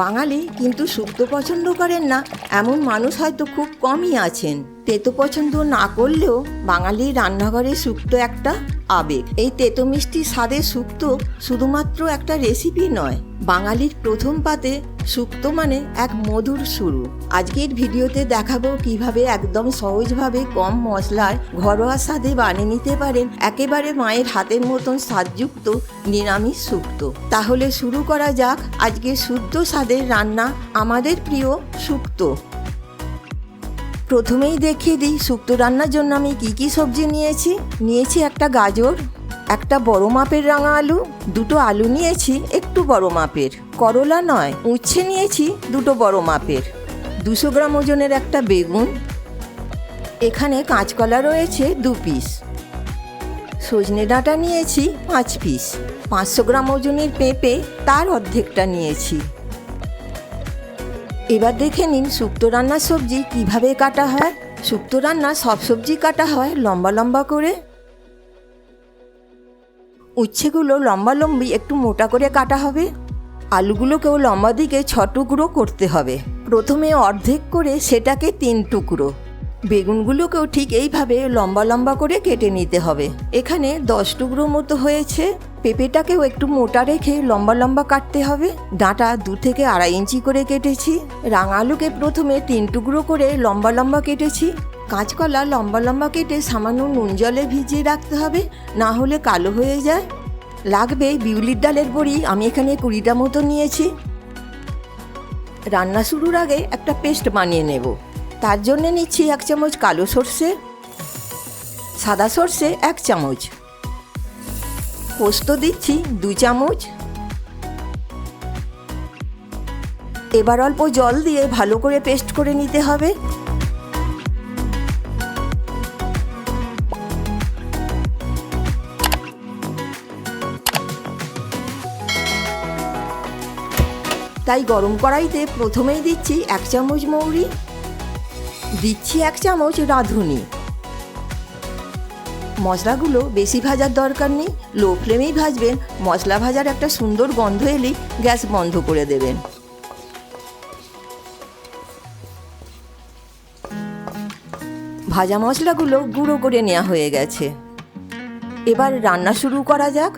বাঙালি কিন্তু শুক্তো পছন্দ করেন না এমন মানুষ হয়তো খুব কমই আছেন। তেতো পছন্দ না করলেও বাঙালির রান্নাঘরে শুক্তো একটা আবেগ। এই তেতো মিষ্টি স্বাদের শুক্তো শুধুমাত্র একটা রেসিপি নয়, বাঙালির প্রথম পাতে শুক্তো মানে এক মধুর শুরু। আজকের ভিডিওতে দেখাবো কিভাবে একদম সহজভাবে কম মশলায় ঘরোয়া স্বাদে বানিয়ে নিতে পারেন একেবারে মায়ের হাতের মতন স্বাদযুক্ত নিরামিষ শুক্তো। তাহলে শুরু করা যাক আজকে শুদ্ধ স্বাদের রান্না, আমাদের প্রিয় শুক্তো। প্রথমেই দেখিয়ে দিই শুক্তো রান্নার জন্য আমি কি সবজি নিয়েছি একটা গাজর, একটা বড় মাপের রাঙা আলু, দুটো আলু নিয়েছি একটু বড় মাপের, করলা নয় উচ্ছে নিয়েছি দুটো বড় মাপের, 200 গ্রাম ওজনের একটা বেগুন, এখানে কাঁচকলা রয়েছে 2 পিস, সজনে ডাঁটা নিয়েছি 5 পিস, 500 গ্রাম ওজনের পেঁপে তার অর্ধেকটা নিয়েছি। এবার দেখে নিন শুক্তো রান্নার সবজি কিভাবে কাটা হয়। শুক্তো রান্না সব সবজি কাটা হয় লম্বা লম্বা করে। উচ্ছেগুলো লম্বি একটু মোটা করে কাটা হবে। আলুগুলোকেও লম্বা দিকে 6 টুকরো করতে হবে, প্রথমে অর্ধেক করে সেটাকে 3 টুকরো। বেগুনগুলোকেও ঠিক এইভাবে লম্বা করে কেটে নিতে হবে। এখানে 10 টুকরো মতো হয়েছে। পেঁপেটাকেও একটু মোটা রেখে লম্বা কাটতে হবে। ডাঁটা 2 থেকে 2.5 ইঞ্চি করে কেটেছি। রাঙা আলুকে প্রথমে 3 টুকরো করে লম্বা কেটেছি। কাঁচকলা লম্বা কেটে সামান্য নুন জলে ভিজিয়ে রাখতে হবে, না হলে কালো হয়ে যায়। লাগবে বিউলির ডালের বড়ি, আমি এখানে 20টা মতো নিয়েছি। রান্না শুরুর আগে একটা পেস্ট বানিয়ে নেব। তার জন্য নিচ্ছি 1 চামচ কালো সর্ষে, সাদা সর্ষে 1 চামচ, পোস্ত দিচ্ছি 2 চামচ। এবার অল্প জল দিয়ে ভালো করে পেস্ট করে নিতে হবে। তাই গরম কড়াইতে প্রথমেই দিচ্ছি 1 চামচ মৌরি, দিচ্ছি 1 চামচ রাঁধুনি। মশলাগুলো বেশি ভাজার দরকার নেই, লো ফ্লেমেই ভাজবেন। মশলা ভাজার একটা সুন্দর গন্ধ এলেই গ্যাস বন্ধ করে দেবেন। ভাজা মশলাগুলো গুঁড়ো করে নেওয়া হয়ে গেছে। এবার রান্না শুরু করা যাক।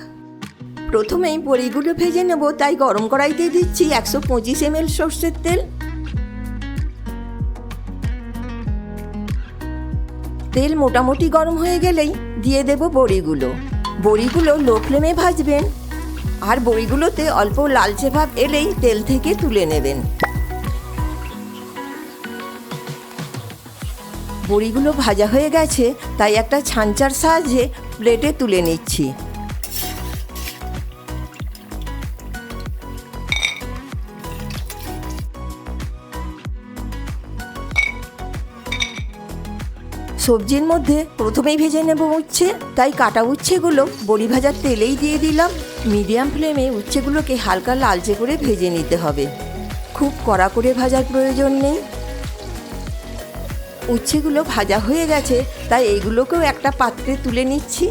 প্রথমেই বড়িগুলো ভেজে নেব, তাই গরম কড়াইতে দিচ্ছি 125 ml সরষের তেল। তেল মোটামুটি গরম হয়ে গেলেই দিয়ে দেব বড়িগুলো লো ফ্লেমে ভাজবেন, আর বড়িগুলোতে অল্প লালচে ভাব এলেই তেল থেকে তুলে নেবেন। বড়িগুলো ভাজা হয়ে গেছে, তাই একটা ছাঁচার সাহায্যে প্লেটে তুলে নিচ্ছি। সবজির মধ্যে প্রথমেই ভেজে নেব উচ্ছে, তাই কাটা উচ্ছেগুলো বড়ি ভাজার তেলেই দিয়ে দিলাম। মিডিয়াম ফ্লেমে উচ্ছেগুলোকে হালকা লালচে করে ভেজে নিতে হবে, খুব কড়া করে ভাজার প্রয়োজন নেই। উচ্ছেগুলো ভাজা হয়ে গেছে, তাই এইগুলোকেও একটা পাত্রে তুলে নিচ্ছি।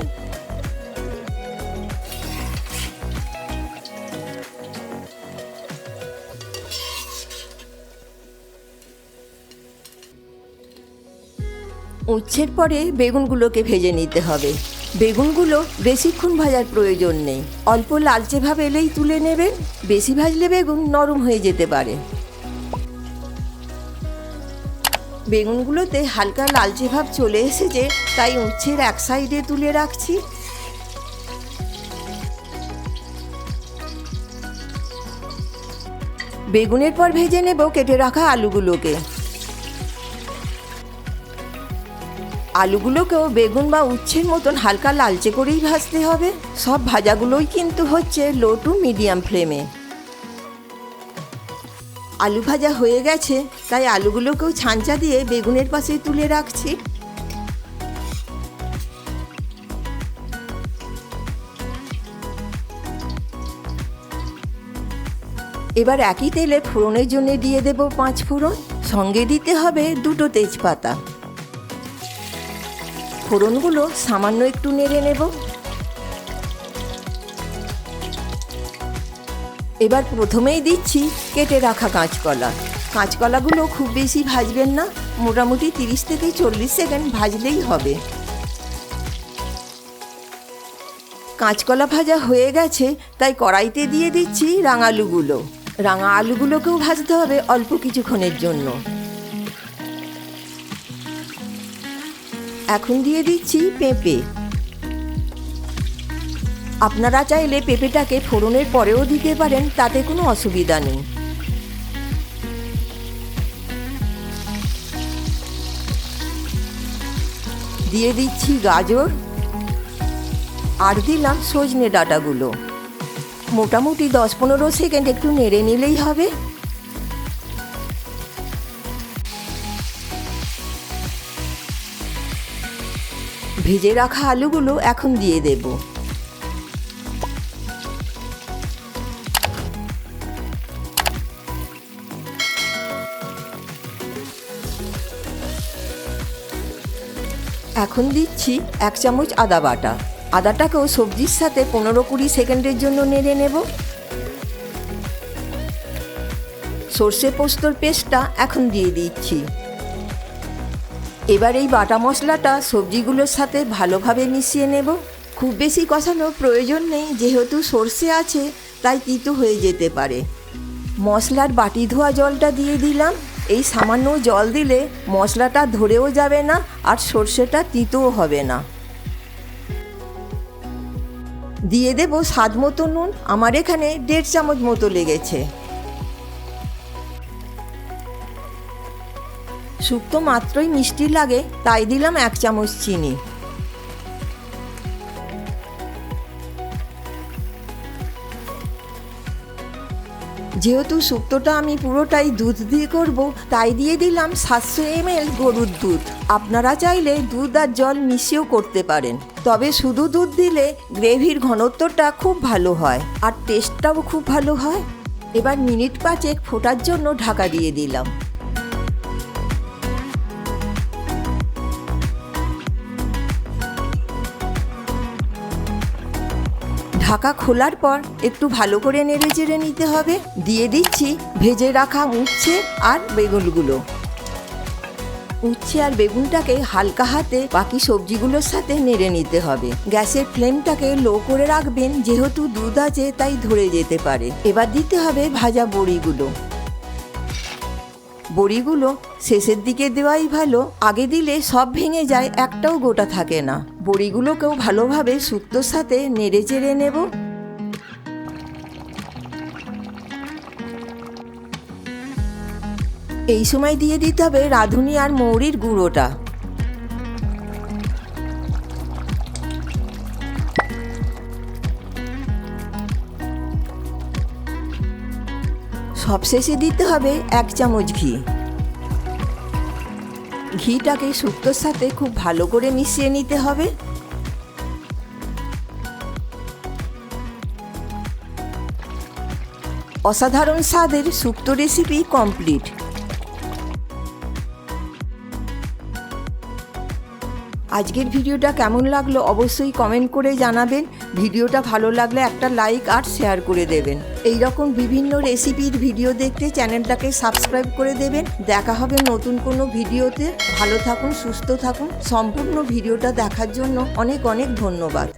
উচ্ছের পরে বেগুনগুলোকে ভেজে নিতে হবে। বেগুনগুলো বেশিক্ষণ ভাজার প্রয়োজন নেই, অল্প লালচে ভাব এলেই তুলে নেবেন। বেশি ভাজলে বেগুন নরম হয়ে যেতে পারে। বেগুনগুলোতে হালকা লালচে ভাব চলে এসেছে, তাই উচ্ছের এক সাইডে তুলে রাখছি। বেগুনের পর ভেজে নেব কেটে রাখা আলুগুলোকে। আলুগুলোকেও বেগুন বা উচ্ছের মতন হালকা লালচে করেই ভাজতে হবে। সব ভাজাগুলোই কিন্তু হচ্ছে লো টু মিডিয়াম ফ্লেমে। আলু ভাজা হয়ে গেছে, তাই আলুগুলোকেও ছাঁচা দিয়ে বেগুনের পাশে তুলে রাখছি। এবার একই তেলে ফোড়নের জন্য দিয়ে দেব 5 ফোড়ন, সঙ্গে দিতে হবে 2টো তেজপাতা। ফোড়নগুলো সামান্য একটু নেড়ে নেব। এবার প্রথমেই দিচ্ছি কেটে রাখা কাঁচকলা। কাঁচকলাগুলো খুব বেশি ভাজবেন না, মোটামুটি 30 থেকে 40 সেকেন্ড ভাজলেই হবে। কাঁচকলা ভাজা হয়ে গেছে, তাই কড়াইতে দিয়ে দিচ্ছি রাঙা আলুগুলো। রাঙা আলুগুলোকেও ভাজতে হবে অল্প কিছুক্ষণের জন্য। এখন দিয়ে দিচ্ছি পেঁপে। আপনারা চাইলে পেঁপেটাকে ফোড়নের পরেও দিতে পারেন, তাতে কোনো অসুবিধা নেই। দিয়ে দিচ্ছি গাজর আর দিলাম সজনে ডাঁটাগুলো। মোটামুটি 10-15 সেকেন্ড একটু নেড়ে নিলেই হবে। ভেজে রাখা আলুগুলো এখন দিয়ে দেব। এখন দিচ্ছি 1 চামচ আদা বাটা। আদাটাকেও সবজির সাথে 15-20 সেকেন্ডের জন্য নেড়ে নেব। সর্ষে পোস্তর পেস্টটা এখন দিয়ে দিচ্ছি। এবার এই বাটা মশলাটা সবজিগুলোর সাথে ভালোভাবে মিশিয়ে নেব। খুব বেশি কষানোর প্রয়োজন নেই, যেহেতু সর্ষে আছে তাই তিতো হয়ে যেতে পারে। মশলার বাটি ধোয়া জলটা দিয়ে দিলাম। এই সামান্য জল দিলে মশলাটা ধরেও যাবে না আর সর্ষেটা তিতোও হবে না। দিয়ে দেব স্বাদ মতো নুন। আমার এখানে 1.5 চামচ মতো লেগেছে। শুক্তো মাত্রই মিষ্টি লাগে, তাই দিলাম 1 চামচ চিনি। যেহেতু শুক্তোটা আমি পুরোটাই দুধ দিয়ে করব, তাই দিয়ে দিলাম 700 ml গরুর দুধ। আপনারা চাইলে দুধ আর জল মিশিয়েও করতে পারেন, তবে শুধু দুধ দিলে গ্রেভির ঘনত্বটা খুব ভালো হয় আর টেস্টটাও খুব ভালো হয়। এবার মিনিট 5 ফোটার জন্য ঢাকা দিয়ে দিলাম। ঢাকা খোলার পর একটু ভালো করে নেড়ে চেড়ে নিতে হবে। দিয়ে দিচ্ছি ভেজে রাখা উচ্ছে আর বেগুনগুলো। উচ্ছে আর বেগুনটাকে হালকা হাতে বাকি সবজিগুলোর সাথে নেড়ে নিতে হবে। গ্যাসের ফ্লেমটাকে লো করে রাখবেন, যেহেতু দুধ আছে তাই ধরে যেতে পারে। এবার দিতে হবে ভাজা বড়িগুলো। বড়িগুলো শেষের দিকে দেওয়াই ভালো, আগে দিলে সব ভেঙে যায়, একটাও গোটা থাকে না। বড়িগুলোকেও ভালোভাবে শুক্তোর সাথে নেড়ে চেড়ে নেব। এই সময় দিয়ে দিতে হবে রাঁধুনি আর মৌরির গুঁড়োটা। সবশেষে দিতে হবে 1 চামচ ঘি। ঘিটাকে শুক্তোর সাথে খুব ভালো করে মিশিয়ে নিতে হবে। অসাধারণ স্বাদের শুক্তো রেসিপি কমপ্লিট। আজকের ভিডিওটা কেমন লাগলো অবশ্যই কমেন্ট করে জানাবেন। ভিডিওটা ভালো লাগলে একটা লাইক আর শেয়ার করে দেবেন। এই রকম বিভিন্ন রেসিপির ভিডিও দেখতে চ্যানেলটাকে সাবস্ক্রাইব করে দেবেন। দেখা হবে নতুন কোনো ভিডিওতে। ভালো থাকুন, সুস্থ থাকুন। সম্পূর্ণ ভিডিওটা দেখার জন্য অনেক অনেক ধন্যবাদ।